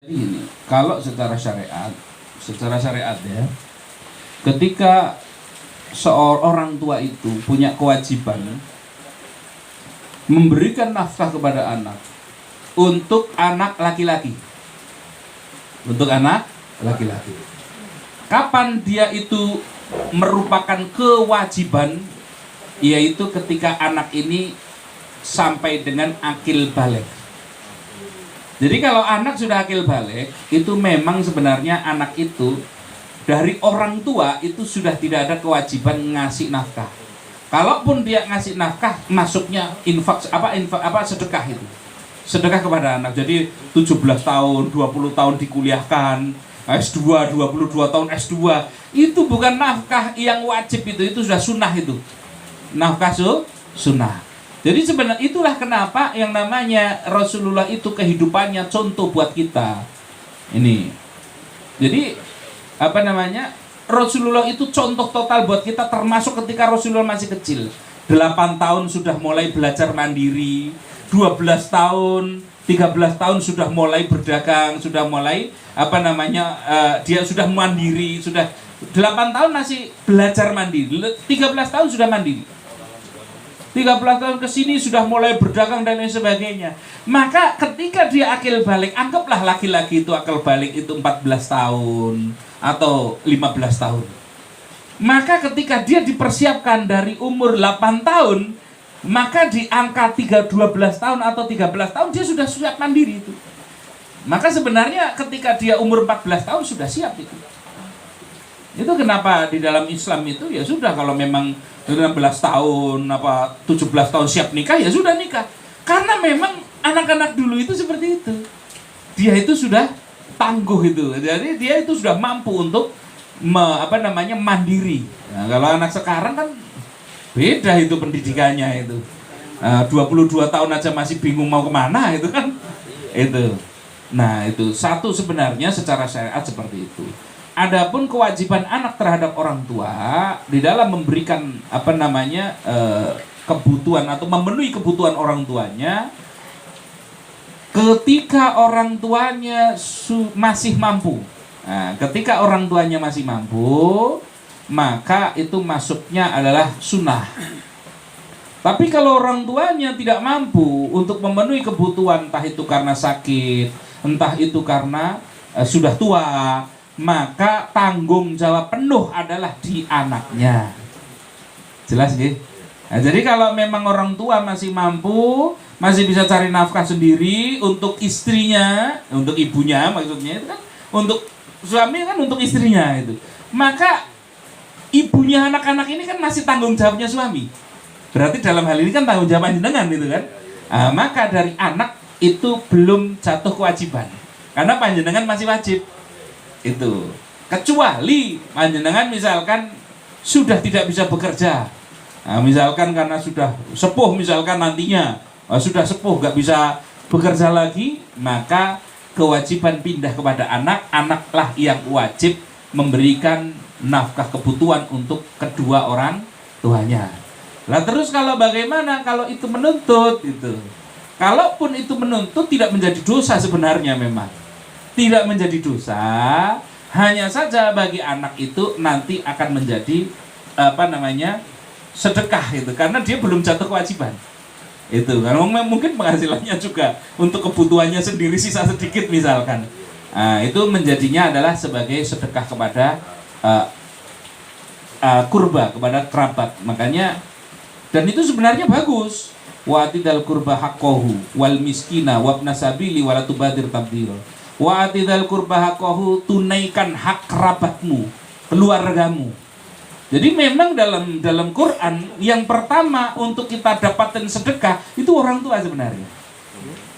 Jadi ini, kalau secara syariat ya, ketika seorang tua itu punya kewajiban memberikan nafkah kepada anak untuk anak laki-laki, Kapan dia itu merupakan kewajiban? Yaitu ketika anak ini sampai dengan akil balik. Jadi kalau anak sudah akil balik, itu memang sebenarnya anak itu dari orang tua itu sudah tidak ada kewajiban ngasih nafkah. Kalaupun dia ngasih nafkah, masuknya infak sedekah itu. Sedekah kepada anak. Jadi 17 tahun, 20 tahun dikuliahkan, S2, 22 tahun S2. Itu bukan nafkah yang wajib itu sudah sunnah itu. Nafkah sunnah. Jadi sebenarnya itulah kenapa yang namanya Rasulullah itu kehidupannya contoh buat kita. Ini. Jadi Rasulullah itu contoh total buat kita, termasuk ketika Rasulullah masih kecil. 8 tahun sudah mulai belajar mandiri, 12 tahun, 13 tahun sudah mulai berdagang, sudah mulai dia sudah mandiri, sudah 8 tahun masih belajar mandiri, 13 tahun sudah mandiri. 13 tahun ke sini sudah mulai berdagang dan lain sebagainya. Maka ketika dia akil balik, anggaplah laki-laki itu akil balik itu 14 tahun atau 15 tahun. Maka ketika dia dipersiapkan dari umur 8 tahun, maka di angka 12 tahun atau 13 tahun dia sudah siap mandiri itu. Maka sebenarnya ketika dia umur 14 tahun sudah siap itu. Itu kenapa di dalam Islam itu ya sudah, kalau memang 16 tahun 17 tahun siap nikah, ya sudah nikah. Karena memang anak-anak dulu itu seperti itu. Dia itu sudah tangguh itu. Jadi dia itu sudah mampu untuk mandiri. Nah, kalau anak sekarang kan beda itu pendidikannya itu. 22 tahun aja masih bingung mau kemana itu kan. Itu. Nah, itu satu sebenarnya secara syariat seperti itu. Adapun kewajiban anak terhadap orang tua di dalam memberikan kebutuhan atau memenuhi kebutuhan orang tuanya, ketika orang tuanya masih mampu. Nah, ketika orang tuanya masih mampu, maka itu masuknya adalah sunnah. Tapi kalau orang tuanya tidak mampu untuk memenuhi kebutuhan, entah itu karena sakit, entah itu karena sudah tua, maka tanggung jawab penuh adalah di anaknya. Jelas nggih? Nah, jadi kalau memang orang tua masih mampu, masih bisa cari nafkah sendiri untuk istrinya, untuk ibunya maksudnya itu kan, untuk suami kan untuk istrinya itu. Maka ibunya anak-anak ini kan masih tanggung jawabnya suami. Berarti dalam hal ini kan tanggung jawab panjenengan itu kan. Nah, maka dari anak itu belum jatuh kewajiban. Karena panjenengan masih wajib. Itu kecuali panjenengan misalkan sudah tidak bisa bekerja, nah, misalkan karena sudah sepuh, misalkan nantinya sudah sepuh gak bisa bekerja lagi, maka kewajiban pindah kepada anaklah yang wajib memberikan nafkah kebutuhan untuk kedua orang tuanya. Lah terus kalau bagaimana kalau itu menuntut itu? Kalaupun itu menuntut tidak menjadi dosa sebenarnya, memang tidak menjadi dosa, hanya saja bagi anak itu nanti akan menjadi sedekah itu, karena dia belum jatuh kewajiban. Itu karena mungkin penghasilannya juga untuk kebutuhannya sendiri sisa sedikit misalkan. Nah, itu menjadinya adalah sebagai sedekah kepada kurba, kepada kerabat. Makanya, dan itu sebenarnya bagus. Wa atidal kurba haqqahu wal miskina wabna sabili wala tubadir tabdil. Wa atidal kurba haqqahu, tunaikan hak kerabatmu, keluargamu. Jadi memang dalam Quran yang pertama untuk kita dapatkan sedekah itu orang tua sebenarnya.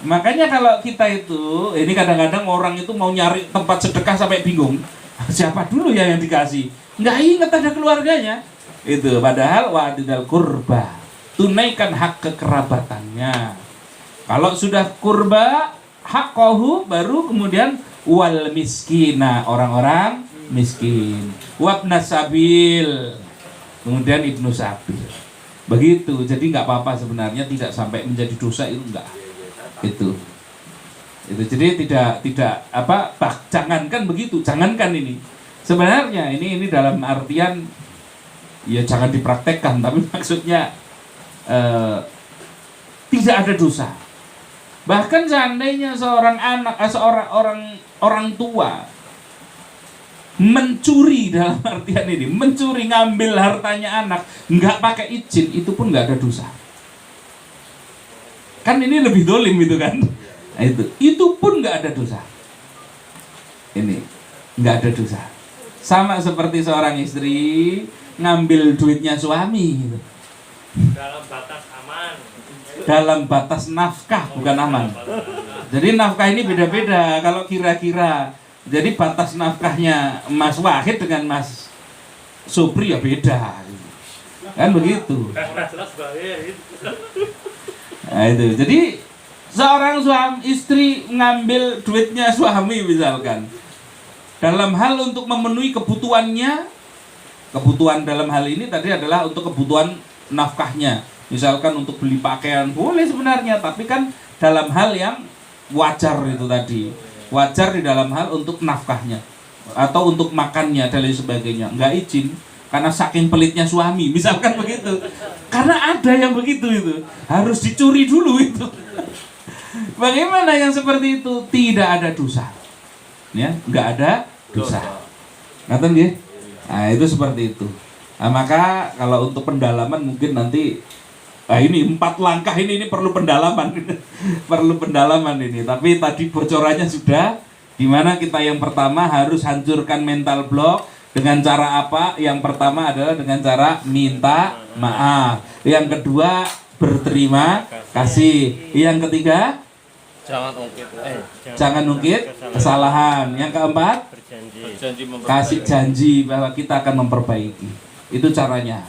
Makanya kalau kita itu, ini kadang-kadang orang itu mau nyari tempat sedekah sampai bingung. Siapa dulu ya yang dikasih? Nggak ingat ada keluarganya. Itu padahal wa atidal kurba, tunaikan hak kekerabatannya. Kalau sudah kurba haqqahu, baru kemudian wal miskina, orang-orang miskin, wabna sabil, kemudian ibnu sabil. Begitu. Jadi nggak apa-apa sebenarnya, tidak sampai menjadi dosa, itu enggak. Itu. Itu jadi tidak apa, jangankan begitu, jangankan ini. Sebenarnya ini dalam artian ya jangan dipraktekkan, tapi maksudnya tidak ada dosa. Bahkan seandainya seorang anak, orang tua mencuri, dalam artian ini mencuri, ngambil hartanya anak nggak pakai izin, itu pun nggak ada dosa. Kan ini lebih dolim itu kan. Nah, itu pun nggak ada dosa. Ini nggak ada dosa. Sama seperti seorang istri ngambil duitnya suami gitu. Dalam batas aman. Dalam batas nafkah, bukan aman. Jadi nafkah ini beda-beda. Kalau kira-kira, jadi batas nafkahnya Mas Wahid dengan Mas Supri ya beda. Kan begitu. Nah itu, jadi seorang istri ngambil duitnya suami misalkan, dalam hal untuk memenuhi kebutuhannya, kebutuhan dalam hal ini tadi adalah untuk kebutuhan nafkahnya, misalkan untuk beli pakaian boleh sebenarnya, tapi kan dalam hal yang wajar itu tadi, wajar di dalam hal untuk nafkahnya atau untuk makannya dan lain sebagainya, nggak izin karena saking pelitnya suami misalkan begitu, karena ada yang begitu itu harus dicuri dulu itu. Bagaimana yang seperti itu? Tidak ada dosa, ya, nggak ada dosa. Ngaten nggih? Nah, itu seperti itu. Nah, maka kalau untuk pendalaman mungkin nanti, ini 4 langkah ini perlu pendalaman, perlu pendalaman ini. Tapi tadi bocorannya sudah, dimana kita yang pertama harus hancurkan mental block dengan cara apa? Yang pertama adalah dengan cara minta maaf. Yang kedua berterima kasih. Yang ketiga jangan ungkit kesalahan. Yang keempat kasih janji bahwa kita akan memperbaiki. Itu caranya.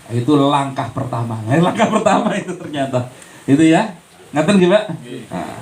Itu langkah pertama. Langkah pertama itu ternyata. Itu ya. Ngaten nggih, Pak? Nah.